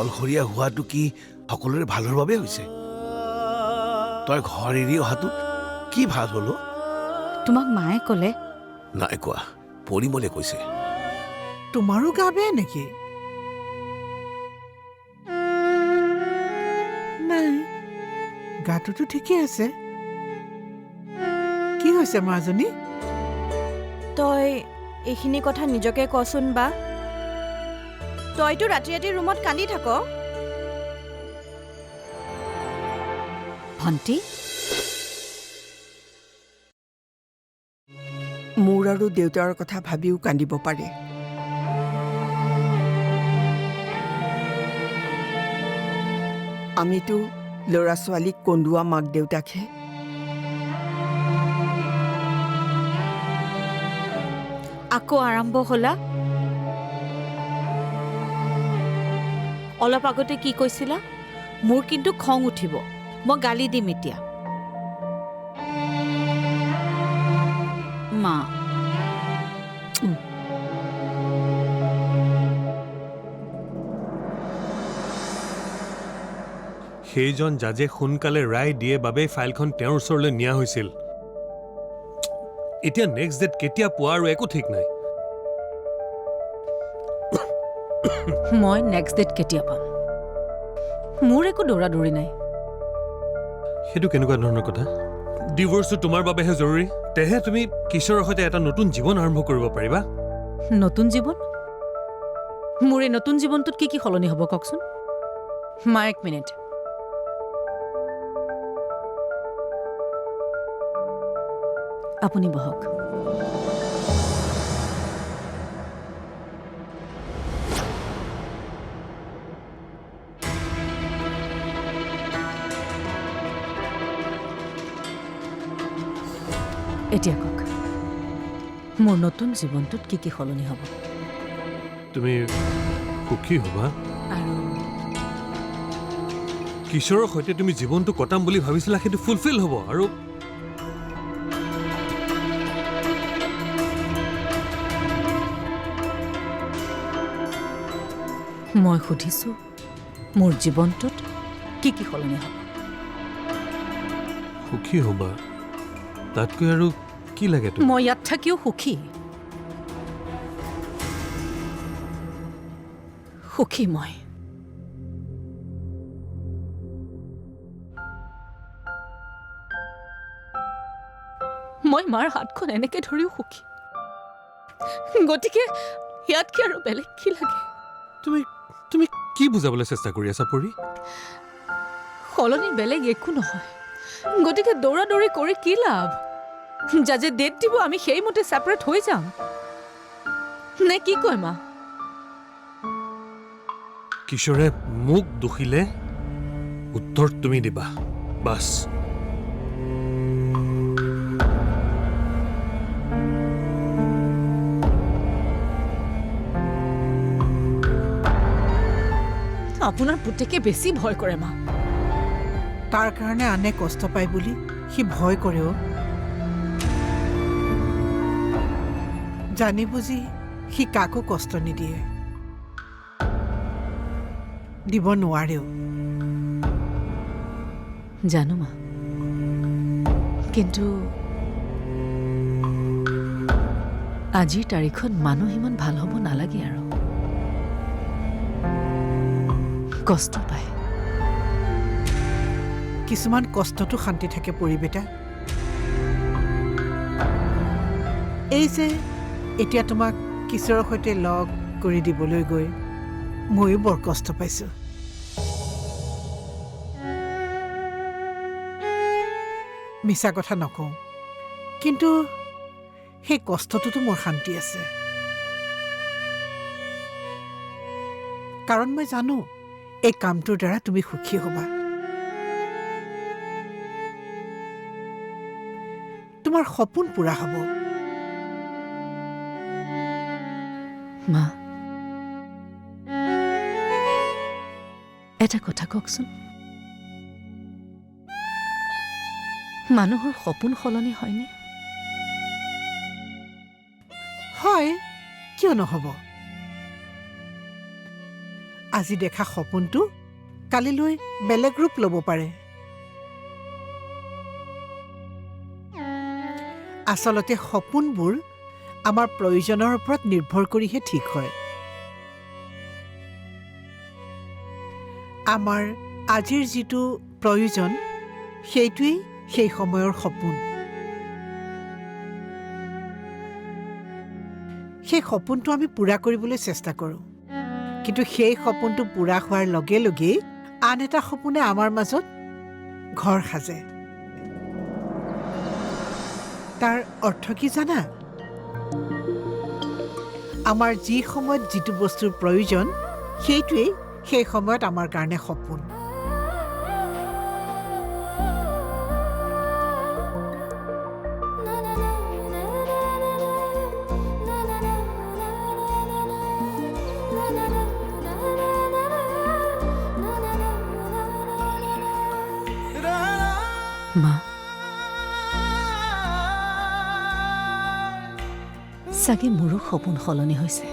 অকলশৰীয়া হোৱাটো কি সকলোৰে ভালৰ বাবে হৈছে? তই ঘৰ এৰি অহাটো কি ভাল হলো? তোমাক মায়ে ক'লে? নাই কোৱা, পৰিমলে কৈছে। তোমাৰো গা বেয়া নেকি? নাই, গাটোতো ঠিকে আছে। কি হৈছে মাজনী? তই এইখিনি কথা নিজকে কচোন বা। তইতো ৰাতি ৰাতি ৰুমত কান্দি থাক। ভণ্টি, মোৰ আৰু দেউতাৰ কথা ভাবিও কান্দিব পাৰে। আমিতো ল'ৰা ছোৱালীক কন্দুৱা মাক দেউতাকহে। আকৌ আৰম্ভ হ'লা? অলপ আগতে কি কৈছিলা? মোৰ কিন্তু খং উঠিব, মই গালি দিম এতিয়া। মা, সেইজন জাজে সোনকালে ৰায় দিয়ে বাবে ফাইলখন তেওঁৰ ওচৰলৈ নিয়া হৈছিল। এতিয়া নেক্সট ডেট কেতিয়া পোৱা আৰু একো ঠিক নাই। মই নেক্সট ডেট কেতিয়া পাম? মোৰ একো দৌৰা-দৌৰি নাই। সেইটো কেনেকুৱা ধৰণৰ কথা? ডিভোৰ্চটো তোমাৰ বাবেহে জৰুৰী, তেহে তুমি কিশোৰৰ সৈতে এটা নতুন জীৱন আৰম্ভ কৰিব পাৰিবা। নতুন জীৱন? মোৰ এই নতুন জীৱনটোত কি কি সলনি হ'ব কওকচোন? মা, এক মিনিট। আপুনি বহক। এতিয়া কওক, মোৰ নতুন জীৱনটোত কি কি সলনি হ'ব? তুমি সুখী হ'বা। আৰু কিশোৰৰ সৈতে তুমি জীৱনটো কটাম বুলি ভাবিছিলা, সেইটো ফুলফিল হ'ব। আৰু মই সুধিছোঁ, মোৰ জীৱনটোত কি কি সলনি হ'ব? সুখী হ'বা, তাতকৈ আৰু কি লাগে তুমি? মই ইয়াত থাকিও সুখী। সুখী মই। মই মাৰ হাতখন এনেকে ধৰিও সুখী। গতিকে ইয়াতকে আৰু বেলেগ কি লাগে? তুমি তুমি কি বুজাবলৈ চেষ্টা কৰি আছা পৰী? সলনি বেলেগ একো নহয়, গতিকে দৌৰা দৌৰি কৰি কি লাভ? জাজে ডেট দিব, আমি সেইমতে ছেপাৰেট হৈ যাম নে কি কয় মা? কিশোৰে মোক দুখিলে উত্তৰ তুমি দিবা, বাছ। আপোনাৰ পুতেকে বেছি ভয় কৰে মা। তাৰ কাৰণে আনে কষ্ট পায় বুলি সি ভয় কৰেও। জানি বুজি সি কাকো কষ্ট নিদিয়ে, দিব নোৱাৰেও। জানো মা, কিন্তু আজিৰ তাৰিখত মানুহ ইমান ভাল হ'ব নালাগে আৰু। কষ্ট পায়। কিছুমান কষ্টতো শান্তি থাকে পৰি বেটা। এই যে এতিয়া তোমাক কিশোৰৰ সৈতে লগ কৰি দিবলৈ গৈ ময়ো বৰ কষ্ট পাইছো। মিছা কথা নকওঁ, কিন্তু সেই কষ্টটোতো মোৰ শান্তি আছে। কাৰণ মই জানো এই কামটোৰ দ্বাৰা তুমি সুখী হ'বা। তোমাৰ সপোন পূৰা হ'ব। মা, এটা কথা কওকচোন, মানুহৰ সপোন সলনি হয়নে? হয়, কিয় নহ'ব? আজি দেখা সপোনটো কালিলৈ বেলেগ ৰূপ ল'ব পাৰে। আচলতে সপোনবোৰ আমাৰ প্ৰয়োজনৰ ওপৰত নিৰ্ভৰ কৰিহে ঠিক হয়। আমাৰ আজিৰ যিটো প্ৰয়োজন সেইটোৱেই সেই সময়ৰ সপোন। সেই সপোনটো আমি পূৰা কৰিবলৈ চেষ্টা কৰোঁ, কিন্তু সেই সপোনটো পূৰা হোৱাৰ লগে লগেই আন এটা সপোনে আমাৰ মাজত ঘৰ সাজে। তাৰ অৰ্থ কি জানা? আমাৰ যি সময়ত যিটো বস্তুৰ প্ৰয়োজন সেইটোৱেই সেই সময়ত আমাৰ কাৰণে সপোন। মা, চাগে মোৰো সপোন সলনি হৈছে।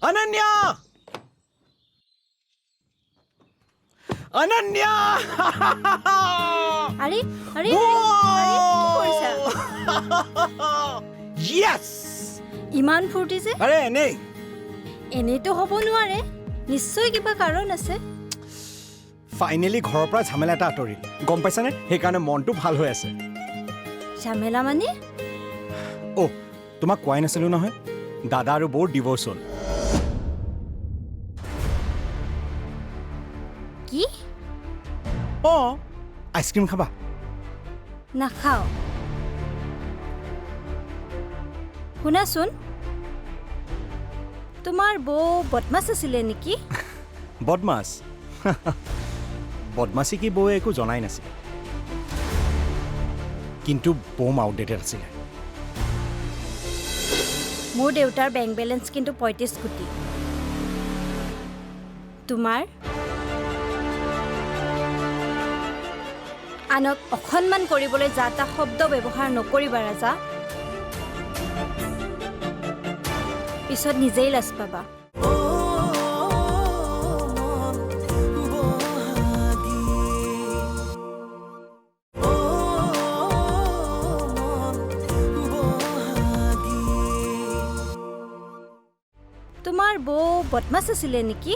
অনন্যা! অনন্যা! আৰে আৰে আৰে, কি কৰিছা? Yes! ইমান ফূৰ্তি যে? আৰে এনেই এনেইতো হ'ব নোৱাৰে, নিশ্চয় কিবা কাৰণ আছে। ফাইনেলি ঘৰৰ পৰা ঝামেলা এটা আঁতৰিল, গম পাইছানে? সেইকাৰণে মনটো ভাল হৈ আছে। ঝামেলা মানে? অ' তোমাক কোৱাই নাছিলো নহয়, দাদা আৰু বৌৰ ডিভ'ৰ্চ হ'ল। কি? অঁ, আইচক্ৰীম খাবা? নাখাওঁ। শুনাচোন, তোমাৰ বৌ বদমাছ আছিলে নেকি? বদমাছ? বদমাছি কি বৌয়ে একো জনাই নাছিল, কিন্তু বৌম আউটডেটেড আছিলে। মোৰ দেউতাৰ বেংক বেলেঞ্চ কিন্তু 35 কোটি। তোমাৰ? আনক অসন্মান কৰিবলৈ যা তা শব্দ ব্যৱহাৰ নকৰিবা ৰাজা, পিছত নিজেই লাজ পাবা। তোমাৰ বৌ বদমাছ আছিলে নেকি?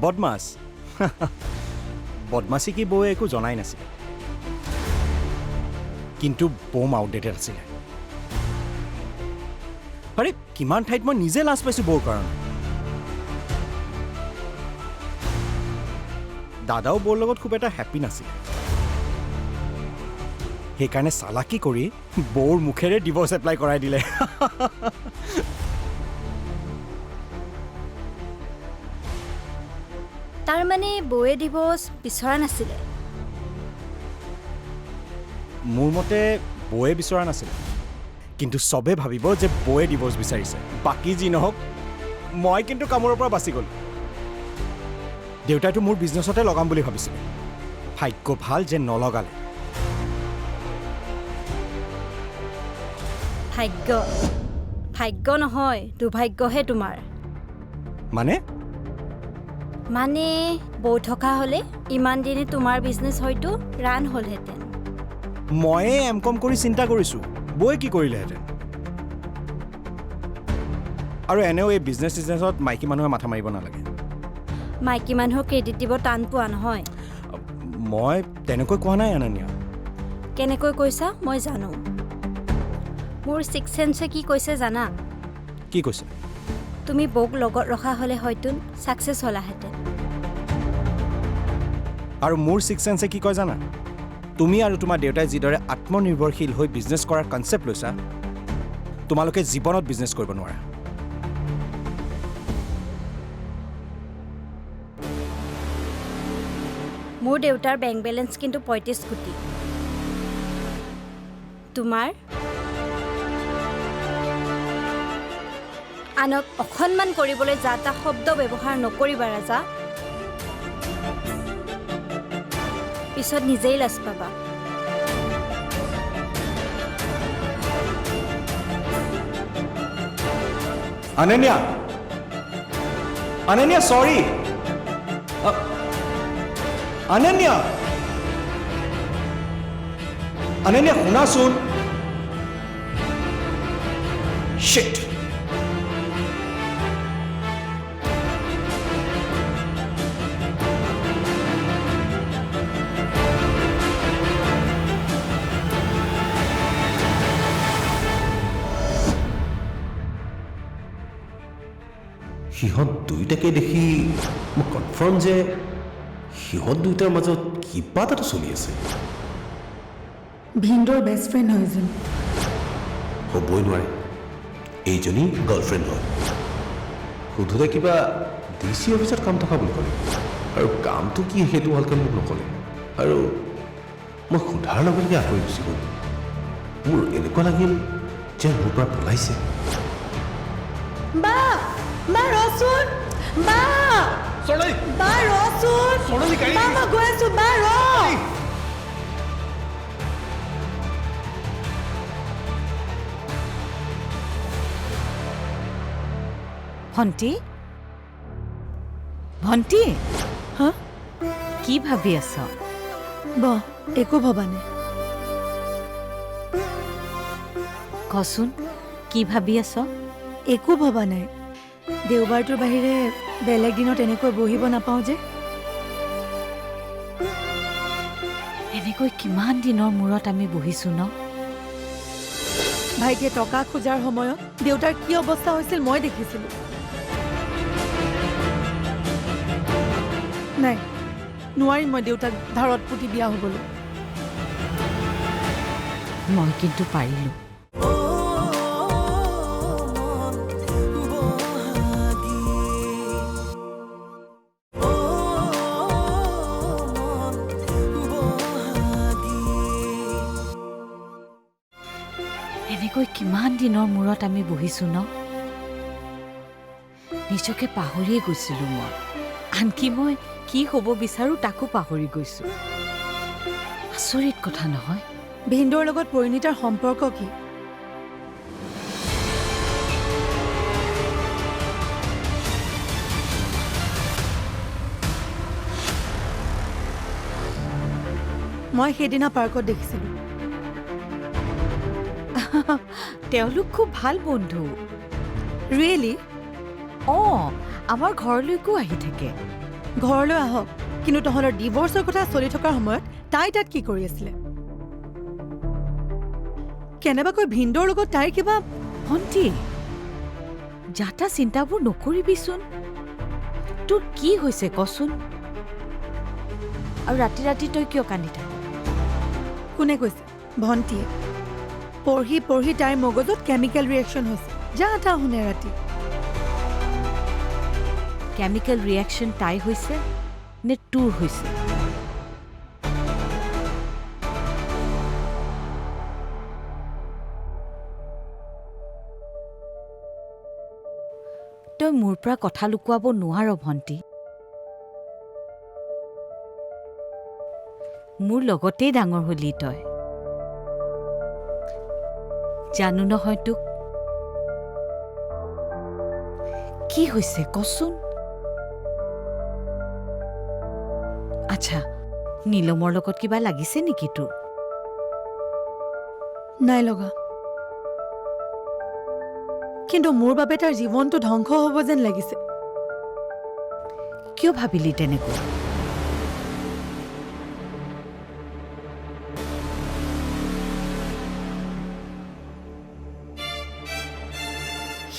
বদমাছ? বদমাছি কি বৌয়ে একো জনাই নাছিল, কিন্তু বৌম আউটডেটেড আছিলে। আৰে কিমান ঠাইত মই নিজে লাজ পাইছোঁ বৌৰ কাৰণে। দাদাও বৌৰ লগত খুব এটা হেপ্পী নাছিল, সেইকাৰণে চালাকি কৰি বৌৰ মুখেৰে ডিভ'ৰ্চ এপ্লাই কৰাই দিলে। তাৰমানে বৌয়ে ডিভ'ৰ্চ বিচৰা নাছিলে? মোৰ মতে বৌয়ে বিচৰা নাছিলে, কিন্তু চবে ভাবিব যে বৌয়ে ডিভ'ৰ্চ বিচাৰিছে। বাকী যি নহওক, মই কিন্তু কামোৰৰ পৰা বাচি গ'লোঁ। দেউতাইতো মোৰ বিজনেছতে লগাম বুলি ভাবিছিলে, ভাগ্য ভাল যে নলগালে। ভাগ্য? ভাগ্য নহয়, দুৰ্ভাগ্যহে তোমাৰ। মানে বৌ থকা হ'লে ইমান দিনে তোমাৰ বিজনেছ হয়তো ৰান হ'লহেঁতেন। ময়ে এম.কম কৰি চিন্তা কৰিছোঁ, বৌয়ে কি কৰিলেহেঁতেন। আৰু এনেও এই বিজনেছত মাইকী মানুহে মাথা মাৰিব নালাগে। মাইকী মানুহৰ ক্ৰেডিট দিব টান পোৱা নহয়? মই তেনেকৈ কোৱা নাই অনন্যা। কেনেকৈ কৈছা মই জানো। মোৰ ছিক্স চেন্সে কি কৈছে জানা? কি কৈছে? তুমি বৌক লগত ৰখা হ'লে হয়তো ছাকচেছ হ'লাহেঁতেন। আৰু মোৰ ছিক্স চেন্সে কি কয় জানা? তুমি আৰু তোমাৰ দেউতাই যিদৰে আত্মনিৰ্ভৰশীল হৈ বিজনেছ কৰাৰ কনচেপ্ট লৈছা, তোমালোকে জীৱনত বিজনেছ কৰিব নোৱাৰা। মোৰ দেউতাৰ বেংক বেলেঞ্চ কিন্তু 35 কোটি। তোমাৰ? আনক অসন্মান কৰিবলৈ যা তা শব্দ ব্যৱহাৰ নকৰিবা ৰাজা। পিছত নিজেই লাজ পাবা। অনন্যা, অনন্যা সৰি। অনন্যা, অনন্যা শুনাচোন। শিট। সিহঁত দুয়োটাকে দেখি মই কনফাৰ্ম যে সিহঁত দুয়োটাৰ মাজত কিবা এটাতো চলি আছে। ভিন্দৰ বেষ্ট ফ্ৰেণ্ড হয় যেন। হ'বই নোৱাৰে, এইজনী গাৰ্লফ্ৰেণ্ড হয়। সোধোতে কিবা DC অফিচত কাম থকা বুলি ক'লে, আৰু কামটো কি সেইটো ভালকৈ মোক নক'লে। আৰু মই সোধাৰ লগে লগে আঁতৰি গুচি গ'ল। মোৰ এনেকুৱা লাগিল যে মোৰ পৰা পলাইছে। বা বা ৰচোন, বা বা ৰচোন, বা মই গৈ আছো, বা ৰ। ভণ্টি, ভণ্টি, হা কি ভাবি আছ? বা একো ভবা নাই। কচোন, কি ভাবি আছ? একো ভবা নাই। দেওবাৰটোৰ বাহিৰে বেলেগ দিনত এনেকৈ বহিব নাপাওঁ যে। এনেকৈ কিমান দিনৰ মূৰত আমি বহিছোঁ ন? ভাইটিয়ে টকা খোজাৰ সময়ত দেউতাৰ কি অৱস্থা হৈছিল মই দেখিছিলোঁ। নাই, নোৱাৰিম মই দেউতাক ধাৰত পুতি বিয়া হ'বলৈ। মই কিন্তু পাৰিলোঁ। এনেকৈ কিমান দিনৰ মূৰত আমি বহিছোঁ ন? নিজকে পাহৰিয়ে গৈছিলোঁ মই। আনকি মই কি হ'ব বিচাৰোঁ তাকো পাহৰি গৈছোঁ। আচৰিত কথা নহয়? ভিন্দৰ লগত পৰিণীতাৰ সম্পৰ্ক কি? মই সেইদিনা পাৰ্কত দেখিছিলোঁ। তেওঁলোক খুব ভাল বন্ধু। ৰিয়েলি? অঁ, আমাৰ ঘৰলৈকো আহি থাকে। ঘৰলৈ আহক, কিন্তু তহঁতৰ ডিভৰ্চৰ কথা চলি থকাৰ সময়ত তাই তাত কি কৰি আছিলে? কেনেবাকৈ ভিন্দৰ লগত তাইৰ কিবা... ভণ্টি, যাতা চিন্তাবোৰ নকৰিবিচোন। তোৰ কি হৈছে কচোন? আৰু ৰাতি ৰাতি তই কিয় কান্দি থাক? কোনে কৈছে? ভণ্টিয়ে। পঢ়ি পঢ়ি তাইৰ মগজত কেমিকেল ৰিয়েকশ্যন হৈছে। যা তা শুনে ৰাতি। কেমিকেল ৰিয়েকশ্যন তাই হৈছে নে তোৰ হৈছে? তই মোৰ পৰা কথা লুকুৱাব নোৱাৰ ভণ্টি। মোৰ লগতেই ডাঙৰ হলি তই। জানো নহয় তোক। কি হৈছে কচোন? আচ্ছা, নীলমৰ লগত কিবা লাগিছে নেকি তোৰ? নাই লগা, কিন্তু মোৰ বাবে তাৰ জীৱনটো ধ্বংস হ'ব যেন লাগিছে। কিয় ভাবিলি তেনেকৈ?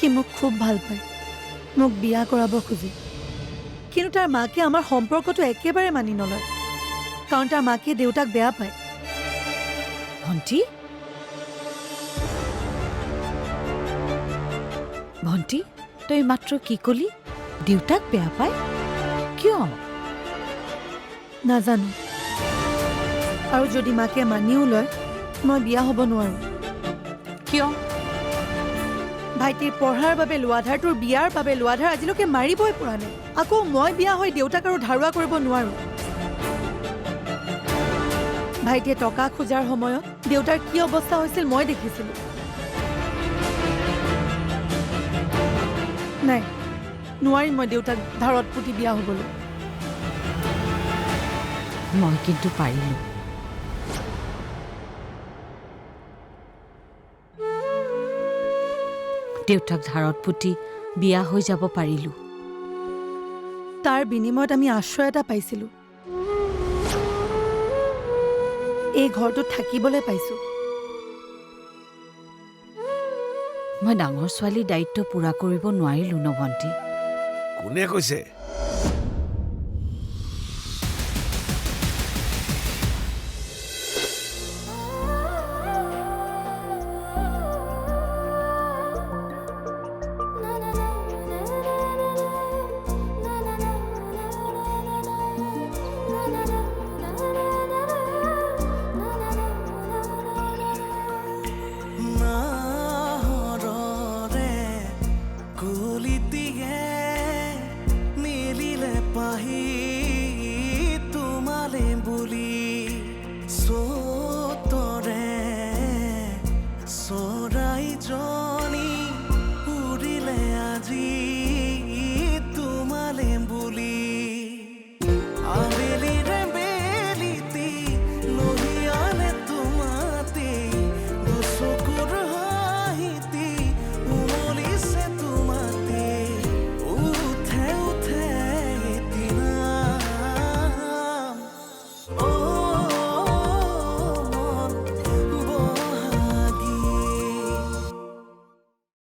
সি মোক খুব ভাল পায়, মোক বিয়া কৰাব খোজে। কিন্তু তাৰ মাকে আমাৰ সম্পৰ্কটো একেবাৰে মানি নলয়, কাৰণ তাৰ মাকে দেউতাক বেয়া পায়। ভণ্টি ভণ্টি তই মাত্ৰ কি কলি? দেউতাক বেয়া পায়? কিয়? নাজানো, আৰু যদি মাকে মানিও লয় মই বিয়া হ'ব নোৱাৰোঁ। কিয়? ভাইটিৰ পঢ়াৰ বাবে লোৱা ধাৰ, তোৰ বিয়াৰ বাবে লোৱা ধাৰ আজিলৈকে মাৰিবই পৰা নাই। আকৌ মই বিয়া হৈ দেউতাক আৰু ধাৰুৱা কৰিব নোৱাৰোঁ। ভাইটিয়ে টকা খোজাৰ সময়ত দেউতাৰ কি অৱস্থা হৈছিল মই দেখিছিলোঁ। নাই, নোৱাৰিম মই দেউতাক ধাৰত পুতি বিয়া হ'বলৈ। মই কিন্তু পাৰিলোঁ। দেউতাক ধাৰত পুতি বিয়া হৈ যাব পাৰিলোঁ। তাৰ বিনিময়ত আমি আশ্ৰয় এটা পাইছিলোঁ, এই ঘৰটোত থাকিবলৈ পাইছোঁ। মই ডাঙৰ ছোৱালীৰ দায়িত্ব পূৰা কৰিব নোৱাৰিলোঁ ন ভণ্টি। কোনে কৈছে